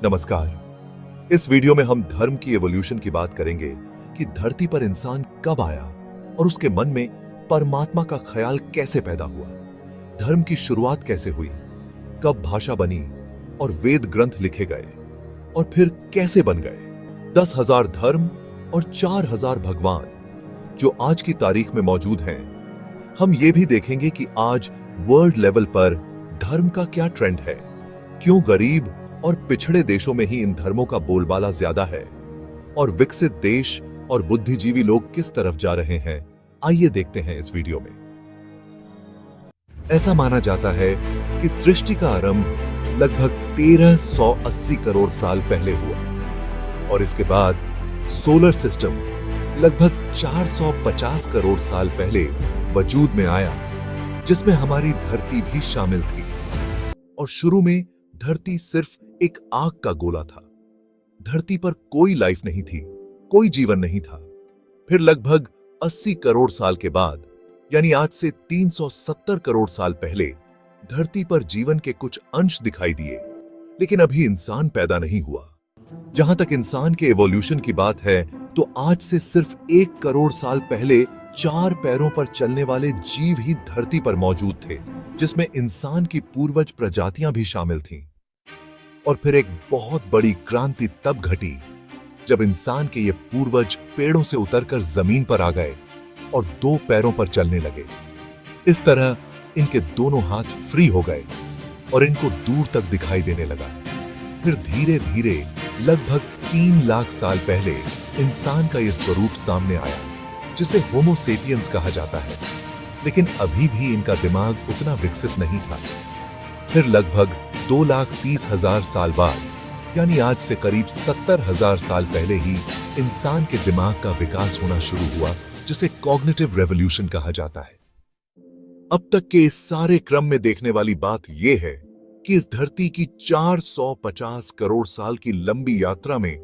नमस्कार। इस वीडियो में हम धर्म की एवोल्यूशन की बात करेंगे कि धरती पर इंसान कब आया और उसके मन में परमात्मा का ख्याल कैसे पैदा हुआ, धर्म की शुरुआत कैसे हुई, कब भाषा बनी और वेद ग्रंथ लिखे गए और फिर कैसे बन गए। 10,000 धर्म और 4,000 भगवान जो आज की तारीख में मौजूद हैं। हम ये भी देखेंगे कि आज वर्ल्ड लेवल पर धर्म का क्या ट्रेंड है, क्यों गरीब और पिछड़े देशों में ही इन धर्मों का बोलबाला ज्यादा है और विकसित देश और बुद्धिजीवी लोग किस तरफ जा रहे हैं। आइए देखते हैं इस वीडियो में। ऐसा माना जाता है कि सृष्टि का आरंभ लगभग 1380 करोड़ साल पहले हुआ और इसके बाद सोलर सिस्टम लगभग 450 करोड़ साल पहले वजूद में आया, जिसमें हमारी धरती भी शामिल थी। और शुरू में धरती सिर्फ एक आग का गोला था। धरती पर कोई लाइफ नहीं थी, कोई जीवन नहीं था। फिर लगभग 80 करोड़ साल के बाद, यानी आज से 370 करोड़ साल पहले, धरती पर जीवन के कुछ अंश दिखाई दिए, लेकिन अभी इंसान पैदा नहीं हुआ। जहां तक इंसान के एवोल्यूशन की बात है, तो आज से सिर्फ 1 करोड़ साल पहले 4 पैरों पर चलने वाले जीव ही धरती पर मौजूद थे, जिसमें इंसान की पूर्वज प्रजातियां भी शामिल थीं। और फिर एक बहुत बड़ी क्रांति तब घटी जब इंसान के ये पूर्वज पेड़ों से उतरकर जमीन पर आ गए और 2 पैरों पर चलने लगे। इस तरह इनके दोनों हाथ फ्री हो गए और इनको दूर तक दिखाई देने लगा। फिर धीरे धीरे लगभग 3 लाख साल पहले इंसान का यह स्वरूप सामने आया, जिसे होमो सेपियंस कहा जाता है। लेकिन अभी भी इनका दिमाग उतना विकसित नहीं था। फिर लगभग 2,30,000 साल बाद, यानी आज से करीब 70,000 साल पहले ही इंसान के दिमाग का विकास होना शुरू हुआ, जिसे कॉग्निटिव रेवोल्यूशन कहा जाता है। अब तक के इस सारे क्रम में देखने वाली बात यह है कि इस धरती की 450 करोड़ साल की लंबी यात्रा में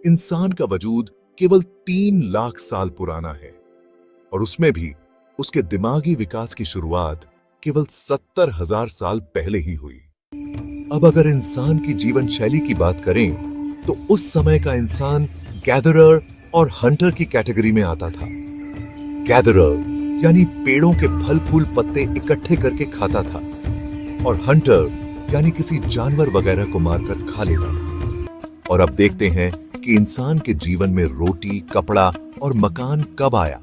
इंसान का वजूद केवल 3 लाख साल पुराना है और उसमें भी उसके दिमागी विकास की शुरुआत केवल 70,000 साल पहले ही हुई। अब अगर इंसान की जीवन शैली की बात करें, तो उस समय का इंसान गैदरर और हंटर की कैटेगरी में आता था। गैदरर यानी पेड़ों के फल फूल पत्ते इकट्ठे करके खाता था और हंटर यानी किसी जानवर वगैरह को मारकर खा लेता था। और अब देखते हैं कि इंसान के जीवन में रोटी, कपड़ा और मकान कब आया।